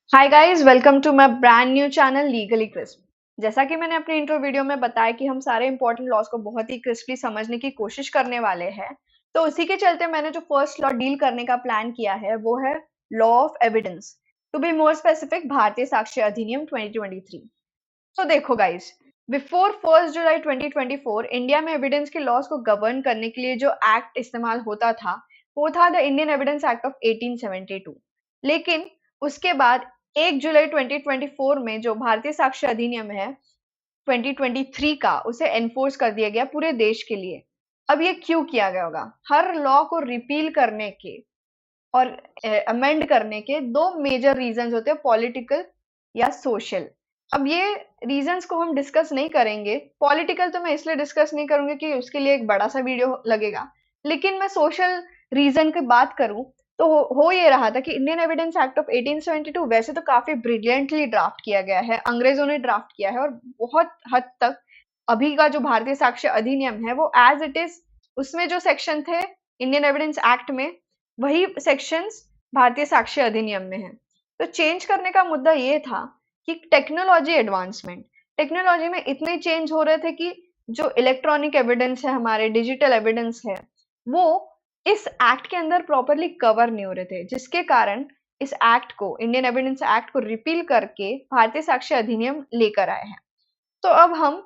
Hi guys, welcome to my brand new channel legally crisp. जैसा कि मैंने अपने इंट्रो वीडियो में बताया कि हम सारे इंपॉर्टेंट लॉज को बहुत ही क्रिस्पली समझने की कोशिश करने वाले हैं, तो उसी के चलते मैंने जो फर्स्ट लॉ डील करने का प्लान किया है वो है law of evidence. To be more specific, भारतीय साक्ष्य अधिनियम 2023। तो देखो गाइस, बिफोर 1 जुलाई 2024 इंडिया में एविडेंस के लॉज को गवर्न करने के लिए जो एक्ट इस्तेमाल होता था वो था the Indian evidence act of 1872। लेकिन उसके बाद 1 जुलाई 2024 में जो भारतीय साक्ष्य अधिनियम है 2023 का, उसे एनफोर्स कर दिया गया पूरे देश के लिए। अब ये क्यों किया गया होगा? हर लॉ को रिपील करने के और अमेंड करने के दो मेजर रीजंस होते हैं, पॉलिटिकल या सोशल। अब ये रीजंस को हम डिस्कस नहीं करेंगे। पॉलिटिकल तो मैं इसलिए डिस्कस नहीं करूंगी कि उसके लिए एक बड़ा सा वीडियो लगेगा, लेकिन मैं सोशल रीजन की बात करूं तो हो ये रहा था कि इंडियन एविडेंस एक्ट ऑफ 1872 वैसे तो काफी ब्रिलियंटली ड्राफ्ट किया गया है, अंग्रेजों ने ड्राफ्ट किया है, और बहुत हद तक अभी का जो भारतीय साक्ष्य अधिनियम है वो एज इट इज, उसमें जो सेक्शन थे इंडियन एविडेंस एक्ट में वही सेक्शंस भारतीय साक्ष्य अधिनियम में है। तो चेंज करने का मुद्दा ये था कि टेक्नोलॉजी एडवांसमेंट, टेक्नोलॉजी में इतने चेंज हो रहे थे कि जो इलेक्ट्रॉनिक एविडेंस है, हमारे डिजिटल एविडेंस है, वो इस एक्ट के अंदर प्रॉपरली कवर नहीं हो रहे थे, जिसके कारण इस एक्ट को, इंडियन एविडेंस एक्ट को रिपील करके भारतीय साक्ष्य अधिनियम लेकर आए हैं। तो अब हम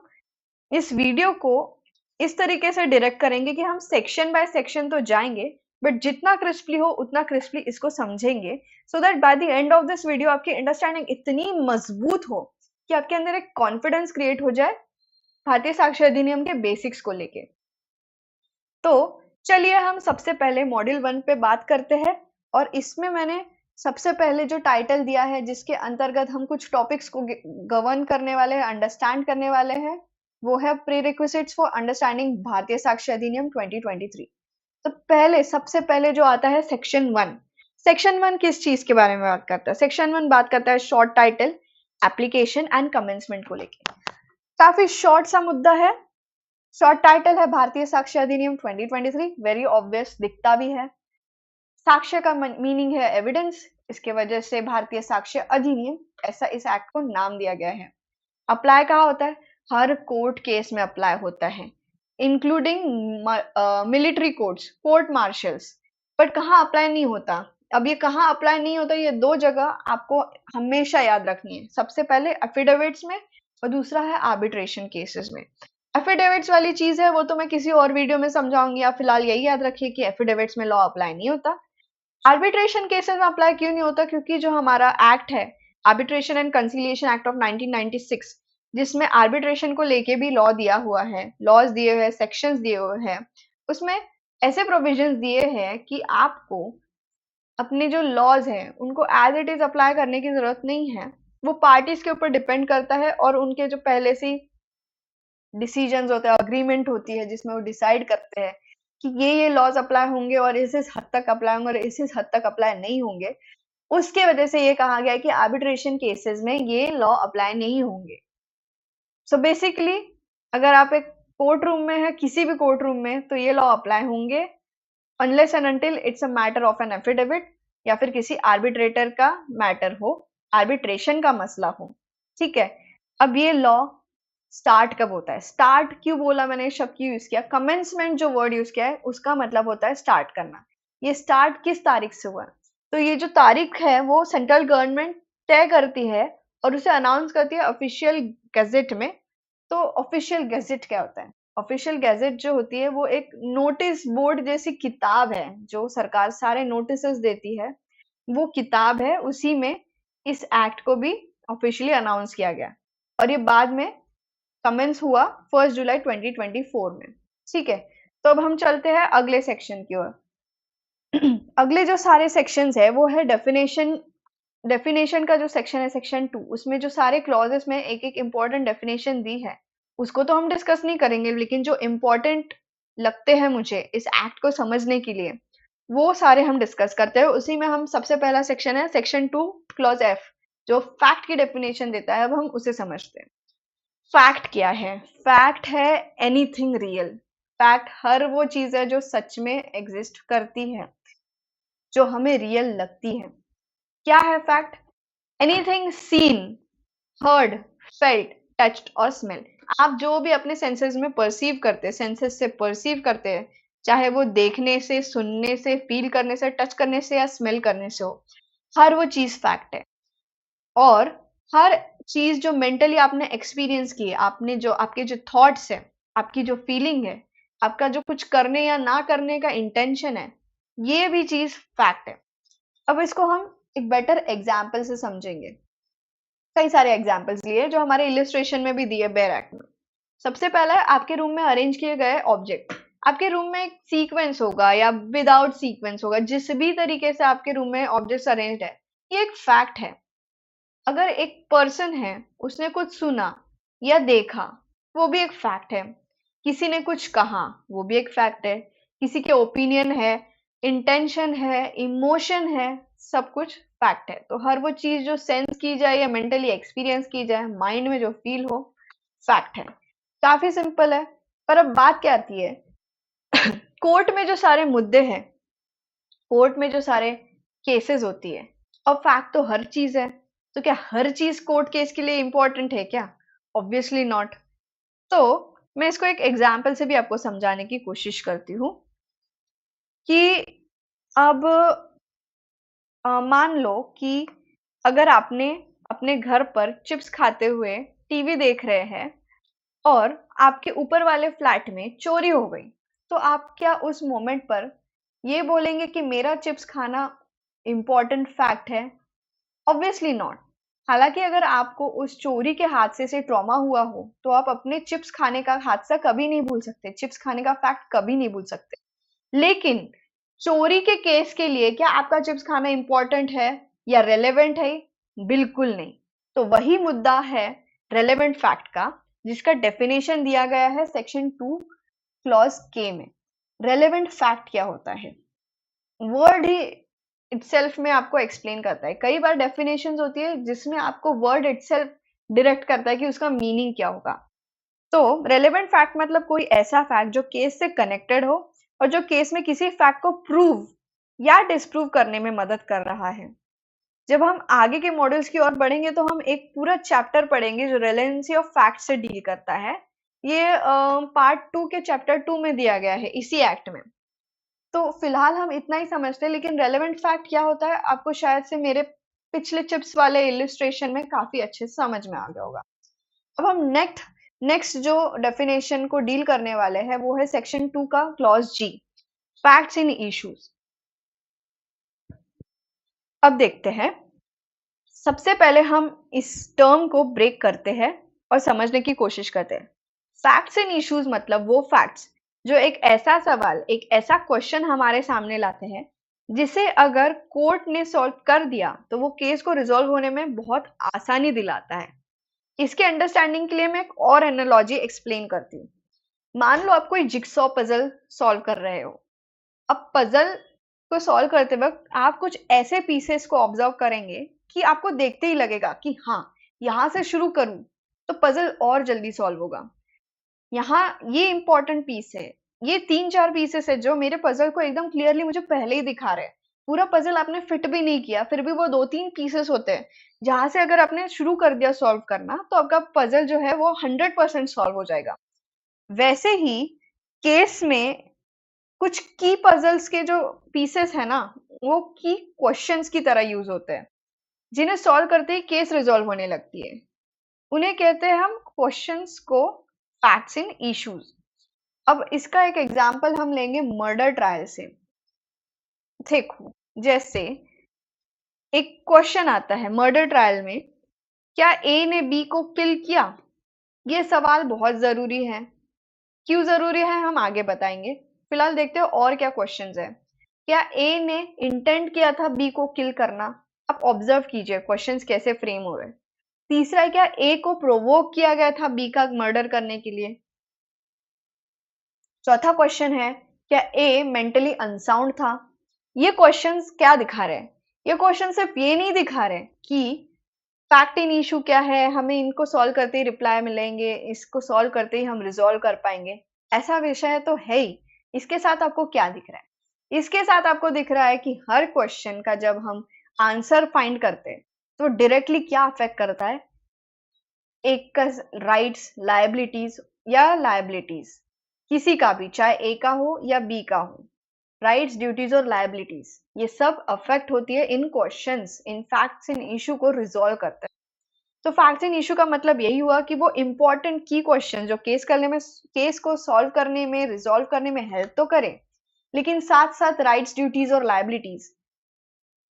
इस वीडियो को इस तरीके से डायरेक्ट करेंगे कि हम सेक्शन बाय सेक्शन तो जाएंगे, बट जितना क्रिस्पली हो उतना क्रिस्पली इसको समझेंगे, so that by the end of this video आपकी अंडरस्टैंडिंग इतनी मजबूत हो कि आपके अंदर एक कॉन्फिडेंस क्रिएट हो जाए भारतीय साक्ष्य अधिनियम के बेसिक्स को लेके। तो चलिए हम सबसे पहले मॉड्यूल 1 पे बात करते हैं, और इसमें मैंने सबसे पहले जो टाइटल दिया है जिसके अंतर्गत हम कुछ टॉपिक्स को गवर्न करने वाले हैं, अंडरस्टैंड करने वाले हैं, वो है प्रीरिक्विजिट्स फॉर अंडरस्टैंडिंग भारतीय साक्ष्य अधिनियम 2023। तो पहले सबसे पहले जो आता है सेक्शन 1। सेक्शन 1 किस चीज के बारे में बात करता है? सेक्शन 1 बात करता है short title, application and commencement को लेके। काफी शॉर्ट सा मुद्दा है। शॉर्ट टाइटल है भारतीय साक्ष्य अधिनियम 2023, वेरी ऑब्वियस दिखता भी है। साक्ष्य का मीनिंग है एविडेंस, इसके वजह से भारतीय साक्ष्य अधिनियम ऐसा इस एक्ट को नाम दिया गया है। अप्लाई कहाँ होता है? हर कोर्ट केस में अप्लाई होता है, including military courts, court marshals. But कहाँ अप्लाई नहीं होता? अब ये कहाँ अप्लाई नहीं होता, ये दो जगह आपको हमेशा याद रखनी है। सबसे पहले एफिडेविट्स में, और दूसरा है आर्बिट्रेशन केसेस में। एफिडेविट्स वाली चीज है वो तो मैं किसी और वीडियो में समझाऊंगी, आप फिलहाल यही याद रखिए कि एफिडेविट्स में लॉ अप्लाई नहीं होता। आर्बिट्रेशन केसेस में अप्लाई क्यों नहीं होता? क्योंकि जो हमारा एक्ट है, arbitration and conciliation act of 1996, जिसमें आर्बिट्रेशन को लेके भी लॉ दिया हुआ है, लॉज दिए हुए हैं, सेक्शंस दिए हुए हैं, उसमें ऐसे प्रोविजंस दिए हैं कि आपको अपने जो लॉज हैं उनको एज इट इज अप्लाई करने की जरूरत नहीं है। वो पार्टीज के ऊपर डिपेंड करता है, और उनके जो पहले से डिसीजंस होते हैं, अग्रीमेंट होती है, जिसमें वो डिसाइड करते हैं कि ये लॉज अप्लाई होंगे और इस हद तक अप्लाई होंगे और इस हद तक अप्लाई नहीं होंगे। उसके वजह से ये कहा गया है कि आर्बिट्रेशन केसेस में ये लॉ अप्लाई नहीं होंगे। सो बेसिकली अगर आप एक कोर्ट रूम में है, किसी भी कोर्ट रूम में, तो ये लॉ अप्लाई होंगे unless and until it's a matter of an affidavit, या फिर किसी आर्बिट्रेटर का मैटर हो, आर्बिट्रेशन का मसला हो। ठीक है। अब ये लॉ स्टार्ट कब होता है? स्टार्ट क्यों बोला मैंने, शब्द क्यों यूज किया? कमेंसमेंट जो वर्ड यूज किया है उसका मतलब होता है स्टार्ट करना। ये स्टार्ट किस तारीख से हुआ? तो ये जो तारीख है वो सेंट्रल गवर्नमेंट तय करती है और उसे अनाउंस करती है ऑफिशियल गैजेट में। तो ऑफिशियल गैजेट क्या होता है? ऑफिशियल गैजेट जो होती है वो एक नोटिस बोर्ड जैसी किताब है, जो सरकार सारे नोटिसेस देती है, वो किताब है। उसी में इस एक्ट को भी ऑफिशियली अनाउंस किया गया, और ये बाद में कमेंस हुआ 1 जुलाई 2024 में। ठीक है। तो अब हम चलते हैं अगले सेक्शन की ओर। अगले जो सारे सेक्शंस है वो है डेफिनेशन। डेफिनेशन का जो सेक्शन है सेक्शन 2, उसमें जो सारे क्लॉजेस में एक एक इंपॉर्टेंट डेफिनेशन दी है उसको तो हम डिस्कस नहीं करेंगे, लेकिन जो इंपॉर्टेंट लगते हैं मुझे इस एक्ट को समझने के लिए वो सारे हम डिस्कस करते हैं। उसी में हम सबसे पहला सेक्शन है सेक्शन 2 क्लॉज एफ, जो फैक्ट की डेफिनेशन देता है। अब हम उसे समझते हैं। फैक्ट क्या है? फैक्ट है एनीथिंग रियल। फैक्ट हर वो चीज है जो सच में एग्जिस्ट करती है, जो हमें रियल लगती है। क्या है fact? Anything seen, heard, felt, touched और स्मेल। आप जो भी अपने सेंसेस में परसीव करते हैं, सेंसेस से परसीव करते हैं, चाहे वो देखने से, सुनने से, फील करने से, टच करने से या स्मेल करने से हो, हर वो चीज फैक्ट है। और हर चीज जो मेंटली आपने एक्सपीरियंस की है, आपने जो आपके जो थॉट्स है, आपकी जो फीलिंग है, आपका जो कुछ करने या ना करने का इंटेंशन है, ये भी चीज फैक्ट है। अब इसको हम एक बेटर एग्जाम्पल से समझेंगे। कई सारे एग्जाम्पल्स लिए जो हमारे इलिस्ट्रेशन में भी दिए बेयर एक्ट में। सबसे पहला है आपके रूम में अरेंज किए गए ऑब्जेक्ट। आपके रूम में एक सीक्वेंस होगा या विदाउट सीक्वेंस होगा, जिस भी तरीके से आपके रूम में ऑब्जेक्ट्स अरेंज्ड है, ये एक फैक्ट है। अगर एक पर्सन है, उसने कुछ सुना या देखा, वो भी एक फैक्ट है। किसी ने कुछ कहा, वो भी एक फैक्ट है। किसी के ओपिनियन है, इंटेंशन है, इमोशन है, सब कुछ फैक्ट है। तो हर वो चीज जो सेंस की जाए या मेंटली एक्सपीरियंस की जाए, माइंड में जो फील हो, फैक्ट है। काफी सिंपल है। पर अब बात क्या आती है, कोर्ट में जो सारे मुद्दे हैं, कोर्ट में जो सारे केसेस होती है, अब फैक्ट तो हर चीज है। तो क्या हर चीज कोर्ट केस के लिए इंपॉर्टेंट है क्या? Obviously not. तो मैं इसको एक एग्जाम्पल से भी आपको समझाने की कोशिश करती हूँ कि अब मान लो कि अगर आपने अपने घर पर चिप्स खाते हुए टीवी देख रहे हैं और आपके ऊपर वाले फ्लैट में चोरी हो गई, तो आप क्या उस मोमेंट पर ये बोलेंगे कि मेरा चिप्स खाना इंपॉर्टेंट फैक्ट है? Obviously not. हालांकि अगर आपको उस चोरी के हादसे से ट्रॉमा हुआ हो, तो आप अपने चिप्स खाने का हादसा कभी नहीं भूल सकते, चिप्स खाने का फैक्ट कभी नहीं भूल सकते। लेकिन चोरी के केस के लिए क्या आपका चिप्स खाना इंपॉर्टेंट है या रेलेवेंट है? बिल्कुल नहीं। तो वही मुद्दा है रेलेवेंट फैक्ट का, जिसका डेफिनेशन दिया गया है सेक्शन 2 क्लॉज के में। रेलेवेंट फैक्ट क्या होता है, वर्ड ही इटसेल्फ में आपको एक्सप्लेन करता है। कई बार डेफिनेशंस होती है जिसमें आपको वर्ड इटसेल्फ डायरेक्ट करता है कि उसका मीनिंग क्या होगा। तो रेलेवेंट फैक्ट मतलब कोई ऐसा फैक्ट जो केस से कनेक्टेड हो और जो केस में किसी फैक्ट को प्रूव या डिसप्रूव करने में मदद कर रहा है। जब हम आगे के मॉडल्स की ओर बढ़ेंगे तो हम एक पूरा चैप्टर पढ़ेंगे जो रेलेवेंसी ऑफ फैक्ट से डील करता है। ये पार्ट 2 के चैप्टर 2 में दिया गया है इसी एक्ट में। तो फिलहाल हम इतना ही समझते हैं, लेकिन रेलेवेंट फैक्ट क्या होता है आपको शायद से मेरे पिछले चिप्स वाले इलिस्ट्रेशन में काफी अच्छे से समझ में आ गया होगा। अब हम नेक्स्ट जो डेफिनेशन को डील करने वाले हैं वो है सेक्शन 2 का clause ji, facts in issues. अब देखते हैं, सबसे पहले हम इस टर्म को ब्रेक करते हैं और समझने की कोशिश करते हैं। फैक्ट्स इन इश्यूज मतलब वो फैक्ट्स जो एक ऐसा सवाल, एक ऐसा क्वेश्चन हमारे सामने लाते हैं जिसे अगर कोर्ट ने सॉल्व कर दिया तो वो केस को रिजॉल्व होने में बहुत आसानी दिलाता है। इसके अंडरस्टैंडिंग के लिए मैं एक और एनालॉजी एक्सप्लेन करती हूँ। मान लो आप कोई जिक्सॉ पजल सॉल्व कर रहे हो। अब पजल को सॉल्व करते वक्त आप कुछ ऐसे पीसेस को ऑब्जर्व करेंगे कि आपको देखते ही लगेगा कि हाँ, यहाँ से शुरू करूं तो पजल और जल्दी सॉल्व होगा। यहाँ ये इंपॉर्टेंट पीस है, ये 3-4 पीसेस है जो मेरे पजल को एकदम क्लियरली मुझे पहले ही दिखा रहे हैं। पूरा पजल आपने फिट भी नहीं किया, फिर भी वो 2-3 पीसेस होते हैं जहां से अगर आपने शुरू कर दिया सॉल्व करना तो आपका पजल जो है वो 100% सॉल्व हो जाएगा। वैसे ही केस में कुछ की पजल्स के जो पीसेस है ना, वो की क्वेश्चंस की तरह यूज होते हैं, जिन्हें सॉल्व करते ही केस रिजॉल्व होने लगती है। उन्हें कहते हैं हम क्वेश्चंस को फैक्ट्स इन इश्यूज। अब इसका एक एग्जांपल हम लेंगे मर्डर ट्रायल से। देखो, जैसे एक क्वेश्चन आता है मर्डर ट्रायल में, क्या ए ने बी को किल किया? ये सवाल बहुत जरूरी है। क्यों जरूरी है हम आगे बताएंगे, फिलहाल देखते हो और क्या क्वेश्चंस है। क्या ए ने इंटेंट किया था बी को किल करना? आप ऑब्जर्व कीजिए क्वेश्चंस कैसे फ्रेम हो रहे हैं। तीसरा है, क्या ए को प्रोवोक किया गया था बी का मर्डर करने के लिए? चौथा क्वेश्चन है, क्या ए मेंटली अनसाउंड था? ये क्वेश्चंस क्या दिखा रहे हैं? ये क्वेश्चन सिर्फ ये नहीं दिखा रहे कि फैक्ट इन इशू क्या है, हमें इनको सॉल्व करते ही रिप्लाई मिलेंगे, इसको सॉल्व करते ही हम रिजॉल्व कर पाएंगे, ऐसा विषय तो है ही। इसके साथ आपको क्या दिख रहा है? इसके साथ आपको दिख रहा है कि हर क्वेश्चन का जब हम आंसर फाइंड करते हैं तो डायरेक्टली क्या अफेक्ट करता है एक का राइट्स, लायबिलिटीज या लायबिलिटीज, किसी का भी, चाहे ए का हो या बी का हो, राइट्स, ड्यूटीज और लायबिलिटीज, ये सब अफेक्ट होती है इन क्वेश्चंस, इन फैक्ट्स, इन इशू को रिजॉल्व करते हैं। तो फैक्ट्स इन इशू का मतलब यही हुआ कि वो इंपॉर्टेंट की क्वेश्चन जो केस को सॉल्व करने में, रिजॉल्व करने में हेल्प तो करें, लेकिन साथ साथ राइट्स, ड्यूटीज और लायबिलिटीज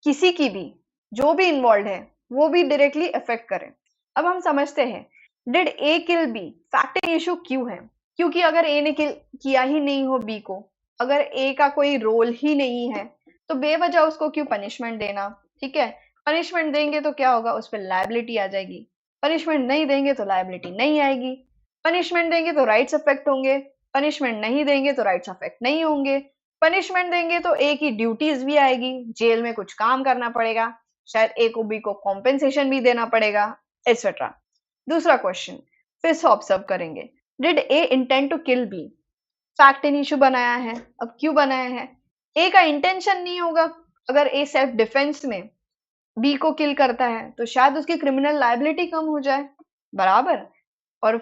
किसी की भी, जो भी इन्वॉल्व है, वो भी डायरेक्टली अफेक्ट करें। अब हम समझते हैं, did A kill B fact in issue क्यों है? क्योंकि अगर ए ने किल किया ही नहीं हो बी को, अगर ए का कोई रोल ही नहीं है, तो बेवजह उसको क्यों पनिशमेंट देना? ठीक है, पनिशमेंट देंगे तो क्या होगा, उस पर लायबिलिटी आ जाएगी। पनिशमेंट नहीं देंगे तो लायबिलिटी नहीं आएगी। पनिशमेंट देंगे तो राइट्स अफेक्ट होंगे, पनिशमेंट नहीं देंगे तो राइट्स अफेक्ट नहीं होंगे। पनिशमेंट देंगे तो ए की ड्यूटीज भी आएगी, जेल में कुछ काम करना पड़ेगा, शायद ए को बी को कॉम्पेंसेशन भी देना पड़ेगा, एटसेट्रा। दूसरा क्वेश्चन फिर से ऑब्जर्व करेंगे, did A intend to kill B? Fact in issue बनाया है। अब क्यों बनाया है? ए का इंटेंशन नहीं होगा। अगर ए सेल्फ डिफेंस में बी को किल करता है तो शायद उसकी क्रिमिनल लायबिलिटी कम हो जाए, बराबर। और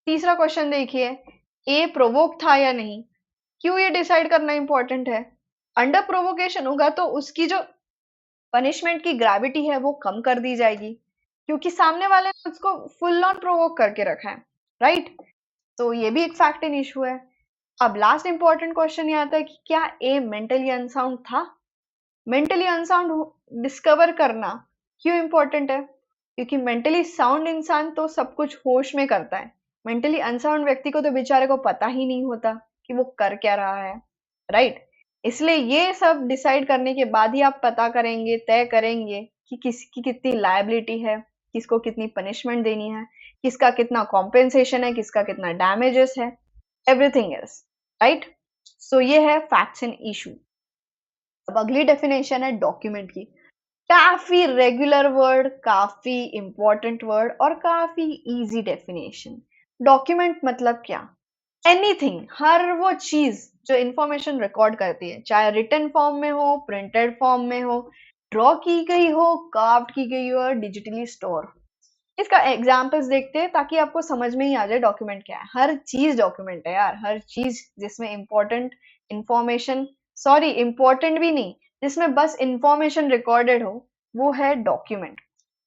तीसरा क्वेश्चन देखिए, ए प्रोवोक था या नहीं? क्यों ये डिसाइड करना इंपॉर्टेंट है? अंडर प्रोवोकेशन होगा तो उसकी जो पनिशमेंट की ग्रेविटी है वो कम कर दी जाएगी, क्योंकि सामने वाले ने उसको फुल ऑन प्रोवोक करके रखा है, राइट? तो ये भी एक फैक्ट इन इशू है। अब लास्ट इंपॉर्टेंट क्वेश्चन ये आता है कि क्या ए मेंटली अनसाउंड था? मेंटली अनसाउंड डिस्कवर करना क्यों इंपॉर्टेंट है? क्योंकि मेंटली साउंड इंसान तो सब कुछ होश में करता है, मेंटली अनसाउंड व्यक्ति को तो बेचारे को पता ही नहीं होता कि वो कर क्या रहा है, राइट? इसलिए ये सब डिसाइड करने के बाद ही आप पता करेंगे, तय करेंगे कि किसकी कितनी लायबिलिटी है, किसको कितनी पनिशमेंट देनी है, किसका कितना कॉम्पेंसेशन है, किसका कितना डैमेजेस है, एवरीथिंग एल्स, राइट? सो ये है फैक्ट्स एंड इशू। अब अगली डेफिनेशन है डॉक्यूमेंट की। काफी रेगुलर वर्ड, काफी इंपॉर्टेंट वर्ड और काफी इजी डेफिनेशन। डॉक्यूमेंट मतलब क्या? एनीथिंग, हर वो चीज जो इंफॉर्मेशन रिकॉर्ड करती है, चाहे रिटन फॉर्म में हो, प्रिंटेड फॉर्म में हो, ड्रॉ की गई हो, कार्व की गई हो, डिजिटली स्टोर। इसका एग्जांपल्स देखते हैं ताकि आपको समझ में ही आ जाए डॉक्यूमेंट क्या है। हर चीज डॉक्यूमेंट है यार, हर चीज जिसमें इंपॉर्टेंट इंफॉर्मेशन, सॉरी इंपॉर्टेंट भी नहीं, जिसमें बस इंफॉर्मेशन रिकॉर्डेड हो, वो है डॉक्यूमेंट।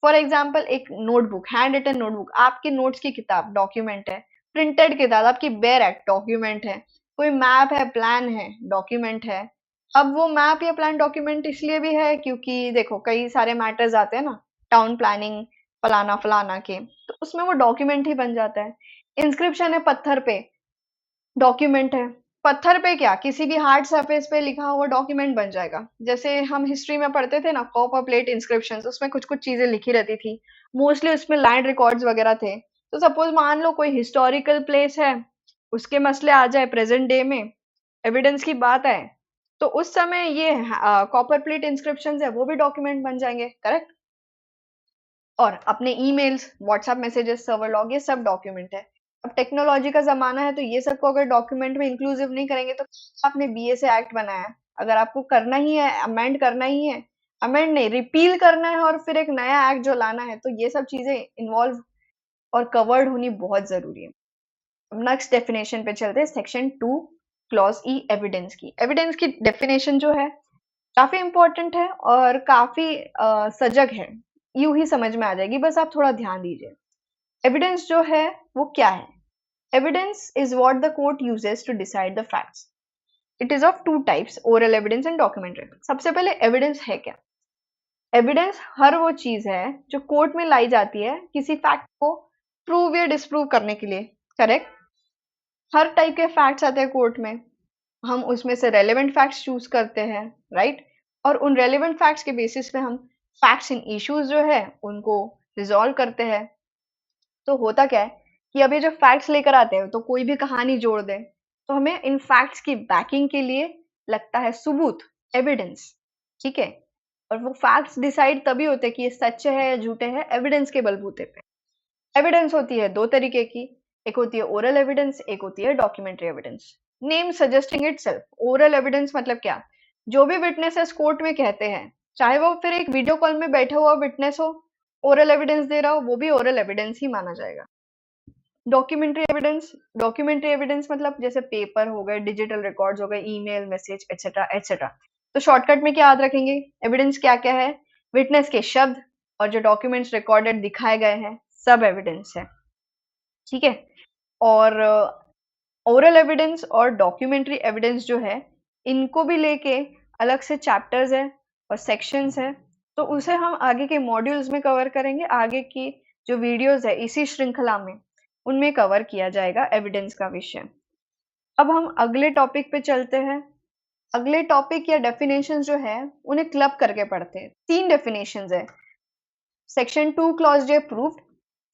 फॉर एग्जाम्पल एक नोटबुक, हैंड रिटन नोटबुक, आपके नोट्स की किताब डॉक्यूमेंट है। प्रिंटेड किताब, आपकी बेयर एक्ट डॉक्यूमेंट है। कोई मैप है, प्लान है, डॉक्यूमेंट है। अब वो मैप या प्लान डॉक्यूमेंट इसलिए भी है क्योंकि देखो कई सारे मैटर्स आते हैं ना, टाउन प्लानिंग, फलाना फलाना के, तो उसमें वो डॉक्यूमेंट ही बन जाता है। इंस्क्रिप्शन है पत्थर पे, डॉक्यूमेंट है। पत्थर पे क्या, किसी भी हार्ड सरफेस पे लिखा हुआ डॉक्यूमेंट बन जाएगा। जैसे हम हिस्ट्री में पढ़ते थे ना, कॉपर प्लेट इंस्क्रिप्शन, उसमें कुछ कुछ चीजें लिखी रहती थी, मोस्टली उसमें लैंड रिकॉर्ड्स वगैरह थे। तो सपोज मान लो कोई हिस्टोरिकल प्लेस है, उसके मसले आ जाए प्रेजेंट डे में, एविडेंस की बात है, तो उस समय ये कॉपर प्लेट इंस्क्रिप्शन है वो भी डॉक्यूमेंट बन जाएंगे, करेक्ट? और अपने emails, WhatsApp messages, server log, ये सब डॉक्यूमेंट है। अब टेक्नोलॉजी का जमाना है तो ये सब को अगर डॉक्यूमेंट में इंक्लूसिव नहीं करेंगे तो आपने बीए से एक्ट बनाया है, अगर आपको करना ही है, अमेंड करना ही है, अमेंड नहीं रिपील करना है और फिर एक नया एक्ट जो लाना है, तो ये सब चीजें इन्वॉल्व और कवर्ड होनी बहुत जरूरी है। अब नेक्स्ट डेफिनेशन पे चलते हैं, सेक्शन 2 क्लॉज ई, एविडेंस की। एविडेंस की डेफिनेशन जो है काफी इंपॉर्टेंट है और काफी सजग है, यूं ही समझ में आ जाएगी, बस आप थोड़ा ध्यान दीजिए। एविडेंस जो है वो क्या है? Evidence is what the court uses to decide the facts. It is of two types, oral evidence and documentary. सबसे पहले एविडेंस है क्या? एविडेंस हर वो चीज है जो कोर्ट में लाई जाती है किसी फैक्ट को प्रूव या डिसप्रूव करने के लिए, करेक्ट? हर टाइप के फैक्ट्स आते हैं कोर्ट में, हम उसमें से रेलेवेंट फैक्ट्स चूज करते हैं, राइट? और उन रेलेवेंट फैक्ट्स के बेसिस पे हम फैक्ट्स इन इश्यूज जो है उनको रिजॉल्व करते हैं। तो होता क्या है कि अब ये जो फैक्ट्स लेकर आते हैं तो कोई भी कहानी जोड़ दे, तो हमें इन फैक्ट्स की बैकिंग के लिए लगता है सबूत, एविडेंस, ठीक है? और वो फैक्ट्स डिसाइड तभी होते हैं कि ये सच्चे है या झूठे हैं, एविडेंस के बलबूते पे। एविडेंस होती है दो तरीके की, एक होती है ओरल एविडेंस, एक होती है documentary evidence. Name suggesting itself, oral evidence मतलब क्या? जो भी विटनेसेस कोर्ट में कहते हैं, चाहे वो फिर एक वीडियो कॉल में बैठा हुआ विटनेस हो, ओरल एविडेंस दे रहा हो वो भी ओरल एविडेंस ही माना जाएगा। डॉक्यूमेंट्री एविडेंस मतलब जैसे पेपर हो गए, डिजिटल रिकॉर्ड्स हो गए, ईमेल, मैसेज एटसेट्रा एटसेट्रा। तो शॉर्टकट में क्या याद रखेंगे? एविडेंस क्या क्या है? विटनेस के शब्द और जो डॉक्यूमेंट्स रिकॉर्डेड दिखाए गए हैं सब एविडेंस है, ठीक है। और ओरल एविडेंस और डॉक्यूमेंट्री एविडेंस जो है इनको भी लेके अलग से चैप्टर्स है और सेक्शंस है, तो उसे हम आगे के मॉड्यूल्स में कवर करेंगे। आगे की जो वीडियोस है इसी श्रृंखला में उनमें कवर किया जाएगा एविडेंस का विषय। अब हम अगले टॉपिक पे चलते हैं। अगले टॉपिक या डेफिनेशन जो है उन्हें क्लब करके पढ़ते हैं। 3 डेफिनेशंस है। Section 2 clause J proved,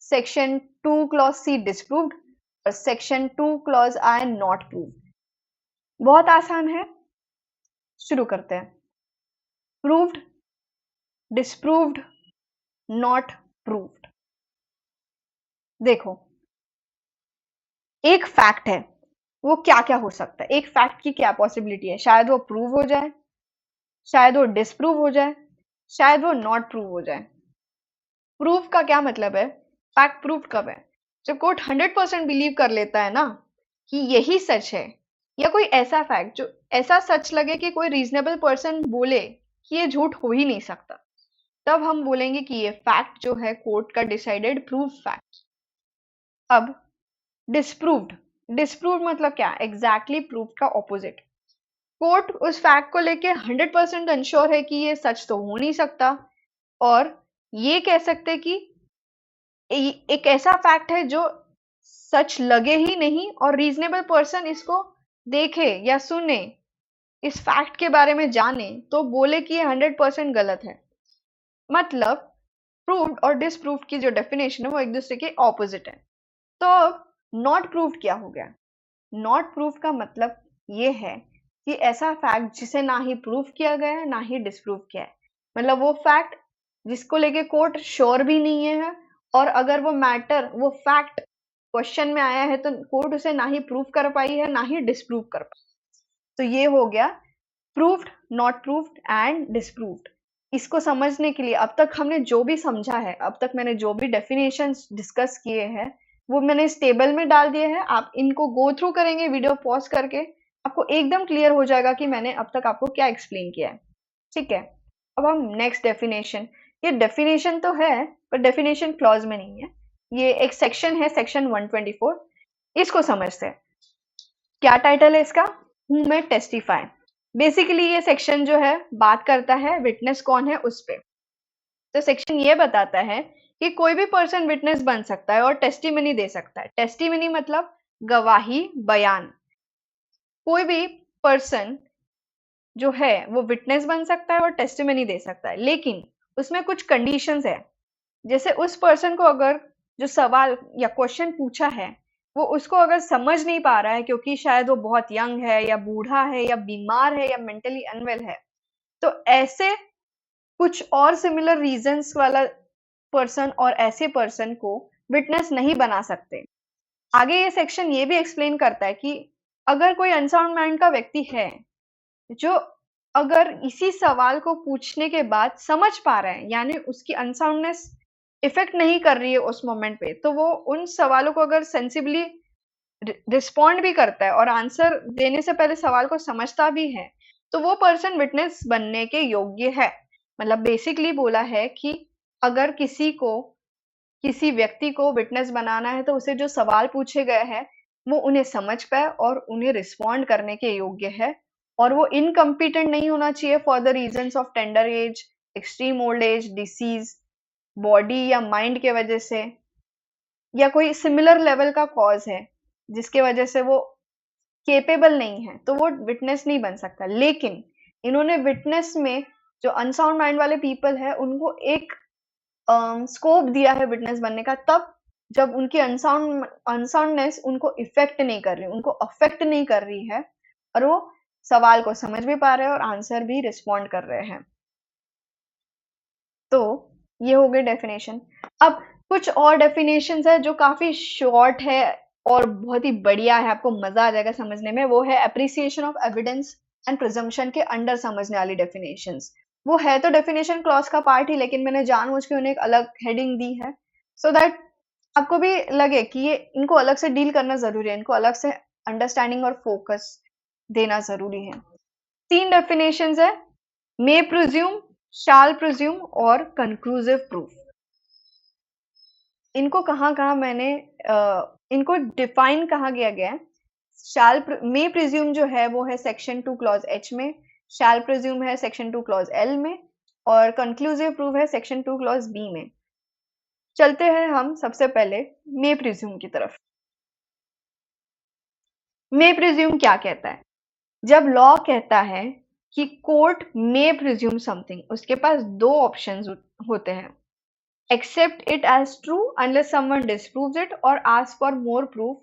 section 2 clause C disproved और section 2 clause I not proved. बहुत आसान है, शुरू करते हैं। Proved, disproved, not proved. देखो, एक फैक्ट है, वो क्या क्या हो सकता है? एक फैक्ट की क्या पॉसिबिलिटी है? शायद वो प्रूव हो जाए, शायद वो डिस्प्रूव हो जाए, शायद वो नॉट प्रूव हो जाए। प्रूफ का क्या मतलब है? फैक्ट प्रूफ कब है? जब कोर्ट 100% बिलीव कर लेता है ना कि यही सच है, या कोई ऐसा फैक्ट जो ऐसा सच लगे कि कोई रीजनेबल पर्सन बोले कि ये झूठ हो ही नहीं सकता, तब हम बोलेंगे कि ये फैक्ट जो है कोर्ट का डिसाइडेड प्रूफ फैक्ट। अब डिस्प्रूव्ड, डिस्प्रूव मतलब क्या? एग्जैक्टली प्रूफ का ऑपोजिट। कोर्ट उस फैक्ट को लेके 100% अनश्योर है कि ये सच तो हो नहीं सकता, और ये कह सकते कि एक ऐसा फैक्ट है जो सच लगे ही नहीं और रीजनेबल पर्सन इसको देखे या सुने, इस फैक्ट के बारे में जाने तो बोले कि ये 100% गलत है। मतलब प्रूव्ड और डिसप्रूव्ड की जो डेफिनेशन है वो एक दूसरे के ऑपोजिट है। तो अब नॉट प्रूव्ड क्या हो गया? नॉट प्रूव का मतलब ये है कि ऐसा फैक्ट जिसे ना ही प्रूव किया गया है ना ही डिसप्रूव किया है। मतलब वो फैक्ट जिसको लेके कोर्ट श्योर भी नहीं है, और अगर वो मैटर, वो फैक्ट क्वेश्चन में आया है तो कोर्ट उसे ना ही प्रूव कर पाई है ना ही डिसप्रूव कर पाई। तो ये हो गया proved, not proved and disproved. इसको समझने के लिए अब तक हमने जो भी समझा है, अब तक मैंने जो भी डेफिनेशंस डिस्कस किए हैं वो मैंने इस टेबल में डाल दिए हैं। आप इनको गो थ्रू करेंगे वीडियो पॉज करके, आपको एकदम क्लियर हो जाएगा कि मैंने अब तक आपको क्या एक्सप्लेन किया है, ठीक है। अब हम नेक्स्ट डेफिनेशन, ये डेफिनेशन तो है पर डेफिनेशन क्लॉज में नहीं है, ये एक सेक्शन है, सेक्शन 124। इसको समझते हैं। क्या टाइटल है इसका? हूँ मैं टेस्टिफाई। बेसिकली ये सेक्शन जो है बात करता है विटनेस कौन है उस पे। तो सेक्शन ये बताता है कि कोई भी पर्सन विटनेस बन सकता है और टेस्टिमनी दे सकता है। टेस्टिमनी मतलब गवाही, बयान। कोई भी पर्सन जो है वो विटनेस बन सकता है और टेस्टिमनी दे सकता है, लेकिन उसमें कुछ कंडीशंस है। जैसे उस पर्सन को अगर जो सवाल या क्वेश्चन पूछा है वो उसको अगर समझ नहीं पा रहा है क्योंकि शायद वो बहुत यंग है या बूढ़ा है या बीमार है या मेंटली अनवेल है, तो ऐसे कुछ और सिमिलर रीजंस वाला पर्सन और ऐसे पर्सन को विटनेस नहीं बना सकते। आगे ये सेक्शन ये भी एक्सप्लेन करता है कि अगर कोई अनसाउंड माइंड का व्यक्ति है जो अगर इसी सवाल को पूछने के बाद समझ पा रहा है, यानी उसकी अनसाउंडनेस इफेक्ट नहीं कर रही है उस मोमेंट पे, तो वो उन सवालों को अगर सेंसिबली रिस्पॉन्ड भी करता है और आंसर देने से पहले सवाल को समझता भी है, तो वो पर्सन विटनेस बनने के योग्य है। मतलब बेसिकली बोला है कि अगर किसी व्यक्ति को विटनेस बनाना है तो उसे जो सवाल पूछे गए हैं वो उन्हें समझ पाए और उन्हें रिस्पॉन्ड करने के योग्य है, और वो इनकम्पिटेंट नहीं होना चाहिए for the reasons of tender as, extreme old age, disease, body या माइंड के वजह से, या कोई सिमिलर लेवल का कॉज है जिसके वजह से वो केपेबल नहीं है, तो वो विटनेस नहीं बन सकता। लेकिन इन्होंने विटनेस में जो अनसाउंड माइंड वाले पीपल है उनको एक स्कोप दिया है विटनेस बनने का, तब जब उनकी अनसाउंडनेस उनको इफेक्ट नहीं कर रही, उनको अफेक्ट नहीं कर रही है, और वो सवाल को समझ भी पा रहे हैं और आंसर भी रिस्पॉन्ड कर रहे हैं। तो ये हो गई डेफिनेशन। अब कुछ और डेफिनेशंस है जो काफी शॉर्ट है और बहुत ही बढ़िया है, आपको मजा आ जाएगा समझने में। वो है appreciation of evidence and presumption के अंडर समझने वाली डेफिनेशंस। वो है तो डेफिनेशन क्लॉज का पार्ट ही, लेकिन मैंने जानबूझ के उन्हें एक अलग हेडिंग दी है सो दैट आपको भी लगे कि ये इनको अलग से डील करना जरूरी है, इनको अलग से अंडरस्टैंडिंग और फोकस देना जरूरी है। 3 डेफिनेशंस है, मे प्रिज्यूम, शैल प्रिज्यूम और कंक्लूसिव प्रूफ। इनको कहाँ-कहाँ मैंने इनको डिफाइन कहाँ किया गया है। मे प्रिज्यूम जो है वो है सेक्शन 2 क्लॉज एच में, शैल प्रिज्यूम है सेक्शन 2 क्लॉज एल में और कंक्लूसिव प्रूफ है सेक्शन 2 क्लॉज बी में। चलते हैं हम सबसे पहले मे प्रिज्यूम की तरफ। मे प्रिज्यूम क्या कहता है? जब लॉ कहता है कि कोर्ट मे प्रिज्यूम समथिंग, उसके पास 2 ऑप्शंस होते हैं, accept it as true unless someone disproves it or ask for more proof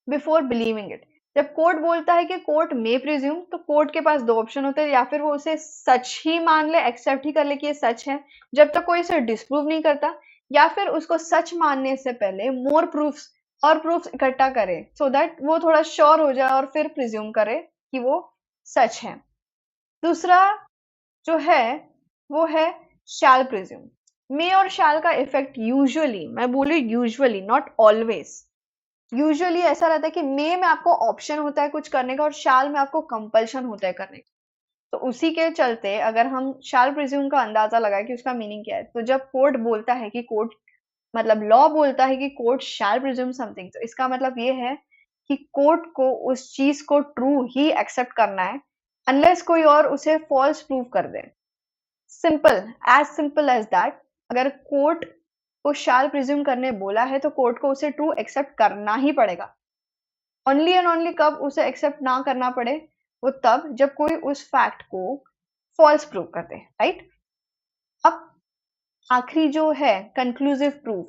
before believing it। जब कोर्ट बोलता है कि कोर्ट मे प्रिज्यूम, तो कोर्ट के पास 2 ऑप्शन होते हैं, या फिर वो उसे सच ही मान ले, एक्सेप्ट ही कर ले कि ये सच है जब तक कोई इसे डिस्प्रूव नहीं करता, या फिर उसको सच मानने से पहले मोर प्रूफ्स और प्रूफ्स इकट्ठा करे सो दैट वो थोड़ा श्योर हो जाए और फिर प्रिज्यूम करे कि वो सच है। दूसरा जो है वो है शैल प्रिज्यूम। मे और शैल का इफेक्ट यूजुअली, मैं बोलू यूजुअली नॉट ऑलवेज, यूजुअली ऐसा रहता है कि मे में आपको ऑप्शन होता है कुछ करने का और शैल में आपको कंपल्शन होता है करने का। तो उसी के चलते अगर हम शैल प्रिज्यूम का अंदाजा लगाए कि उसका मीनिंग क्या है, तो जब कोर्ट बोलता है कि कोर्ट मतलब लॉ बोलता है कि कोर्ट शैल प्रिज्यूम समथिंग, तो इसका मतलब ये है कि कोर्ट को उस चीज को ट्रू ही एक्सेप्ट करना है अनलेस कोई और उसे फॉल्स प्रूव कर दे। Simple as that. अगर कोर्ट को शैल प्रिज्यूम करने बोला है तो कोर्ट को उसे ट्रू एक्सेप्ट करना ही पड़ेगा। ओनली एंड ओनली कब उसे एक्सेप्ट ना करना पड़े, वो तब जब कोई उस फैक्ट को फॉल्स प्रूव कर दे, राइट। अब आखिरी जो है कंक्लूसिव प्रूफ,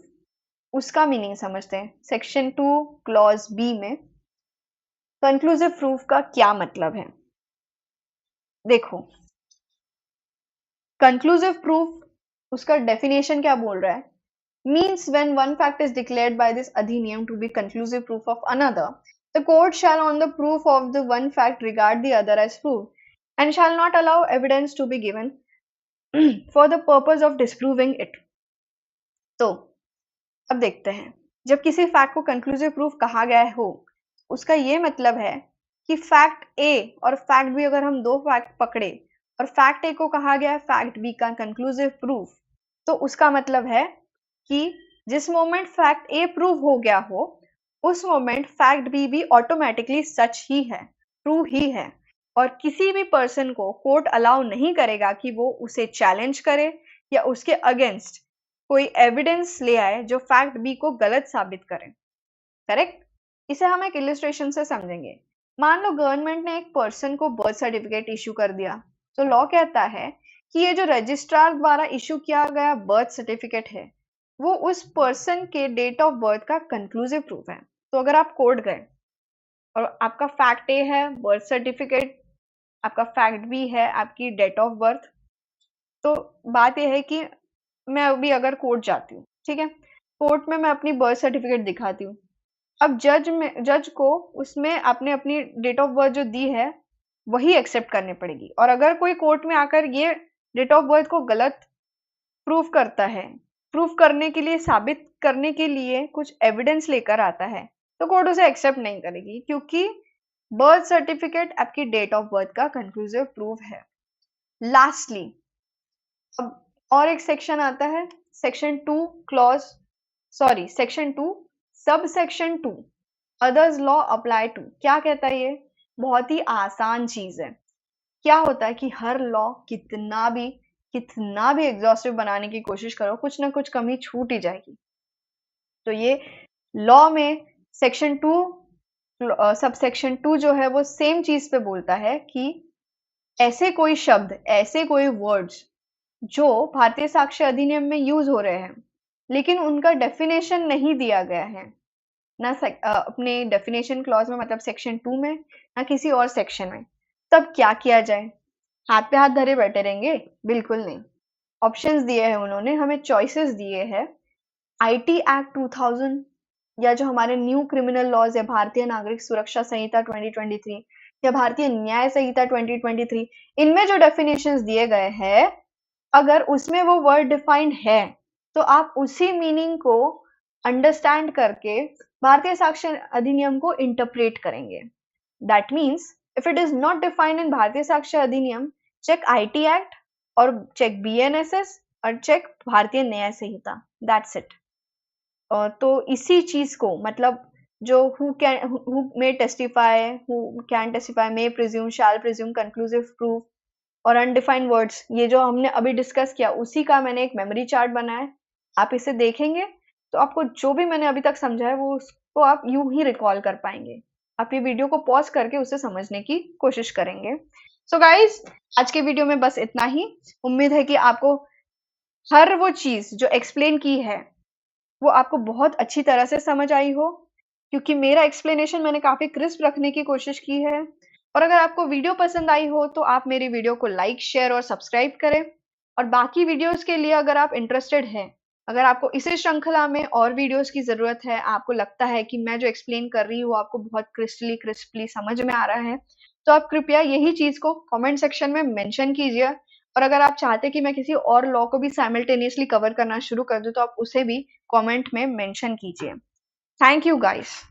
उसका मीनिंग समझते हैं। सेक्शन 2 क्लॉज बी में कंक्लूसिव प्रूफ का क्या मतलब है। देखो, कंक्लूसिव प्रूफ उसका डेफिनेशन क्या बोल रहा है, means when one fact is declared by this adhiniyam to be conclusive proof of another, the court shall on the proof of the one fact regard the other as proof and shall not allow evidence to be given for the purpose of disproving it। तो अब देखते हैं, जब किसी fact को conclusive proof कहा गया हो, उसका ये मतलब है कि फैक्ट ए और फैक्ट बी, अगर हम 2 फैक्ट पकड़े और फैक्ट ए को कहा गया है फैक्ट बी का कंक्लूसिव प्रूफ, तो उसका मतलब है कि जिस मोमेंट फैक्ट ए प्रूव हो गया हो, उस मोमेंट फैक्ट बी भी ऑटोमेटिकली सच ही है, ट्रू ही है, और किसी भी पर्सन को कोर्ट अलाउ नहीं करेगा कि वो उसे चैलेंज करे या उसके अगेंस्ट कोई एविडेंस ले आए जो फैक्ट बी को गलत साबित करे। करेक्ट। इसे हम एक इलिस्ट्रेशन से समझेंगे। मान लो गवर्नमेंट ने एक पर्सन को बर्थ सर्टिफिकेट इशू कर दिया, तो लॉ कहता है कि ये जो रजिस्ट्रार द्वारा इशू किया गया बर्थ सर्टिफिकेट है, वो उस पर्सन के डेट ऑफ बर्थ का कंक्लूसिव प्रूफ है। तो अगर आप कोर्ट गए और आपका फैक्ट ए है बर्थ सर्टिफिकेट, आपका फैक्ट बी है आपकी डेट ऑफ बर्थ, तो बात यह है कि मैं अभी अगर कोर्ट जाती हूँ, ठीक है, कोर्ट में मैं अपनी बर्थ सर्टिफिकेट दिखाती हूँ। अब जज को उसमें आपने अपनी डेट ऑफ बर्थ जो दी है वही एक्सेप्ट करनी पड़ेगी, और अगर कोई कोर्ट में आकर ये डेट ऑफ बर्थ को गलत प्रूफ करता है, प्रूफ करने के लिए, साबित करने के लिए कुछ एविडेंस लेकर आता है, तो कोर्ट उसे एक्सेप्ट नहीं करेगी, क्योंकि बर्थ सर्टिफिकेट आपकी डेट ऑफ बर्थ का कंक्लूसिव प्रूफ है। लास्टली अब और एक सेक्शन आता है, section 2 sub section 2 others law apply to. क्या कहता है ये? बहुत ही आसान चीज है। क्या होता है कि हर लॉ कितना भी एग्जॉस्टिव बनाने की कोशिश करो, कुछ ना कुछ कमी छूट ही जाएगी। तो ये लॉ में सेक्शन 2 सब सेक्शन 2 जो है वो सेम चीज पे बोलता है कि ऐसे कोई शब्द, ऐसे कोई वर्ड्स जो भारतीय साक्ष्य अधिनियम में यूज हो रहे हैं लेकिन उनका डेफिनेशन नहीं दिया गया है, ना अपने डेफिनेशन क्लॉज में, मतलब सेक्शन 2 में, ना किसी और सेक्शन में, तब क्या किया जाए? हाथ पे हाथ धरे बैठे रहेंगे? बिल्कुल नहीं। ऑप्शंस दिए हैं उन्होंने, हमें चॉइसेस दिए हैं। आईटी एक्ट 2000 या जो हमारे न्यू क्रिमिनल लॉज है, भारतीय नागरिक सुरक्षा संहिता 2023 या भारतीय न्याय संहिता 2023, इनमें जो डेफिनेशंस दिए गए हैं अगर उसमें वो वर्ड डिफाइंड है तो आप उसी मीनिंग को अंडरस्टैंड करके भारतीय साक्ष्य अधिनियम को इंटरप्रेट करेंगे। That means if it is not defined in भारतीय साक्ष्य अधिनियम, चेक आईटी एक्ट और चेक बीएनएसएस और चेक भारतीय न्याय संहिता। That's it. तो इसी चीज को मतलब जो who may testify, who can testify, may presume, shall presume, conclusive proof और अनडिफाइंड वर्ड्स, ये जो हमने अभी डिस्कस किया उसी का मैंने एक मेमोरी चार्ट बनाया है। आप इसे देखेंगे तो आपको जो भी मैंने अभी तक समझाया वो उसको आप यूं ही रिकॉल कर पाएंगे। आप ये वीडियो को पॉज करके उसे समझने की कोशिश करेंगे। सो गाइज, आज के वीडियो में बस इतना ही। उम्मीद है कि आपको हर वो चीज जो एक्सप्लेन की है वो आपको बहुत अच्छी तरह से समझ आई हो, क्योंकि मेरा एक्सप्लेनेशन मैंने काफी क्रिस्प रखने की कोशिश की है। और अगर आपको वीडियो पसंद आई हो तो आप मेरी वीडियो को लाइक, शेयर और सब्सक्राइब करें। और बाकी वीडियोस के लिए अगर आप इंटरेस्टेड हैं, अगर आपको इसी श्रृंखला में और वीडियोस की जरूरत है, आपको लगता है कि मैं जो एक्सप्लेन कर रही हूँ आपको बहुत क्रिस्पली समझ में आ रहा है, तो आप कृपया यही चीज को कमेंट सेक्शन में मेंशन कीजिए। और अगर आप चाहते हैं कि मैं किसी और लॉ को भी साइमल्टेनियसली कवर करना शुरू कर दूं तो आप उसे भी कमेंट में मेंशन कीजिए। Thank you guys.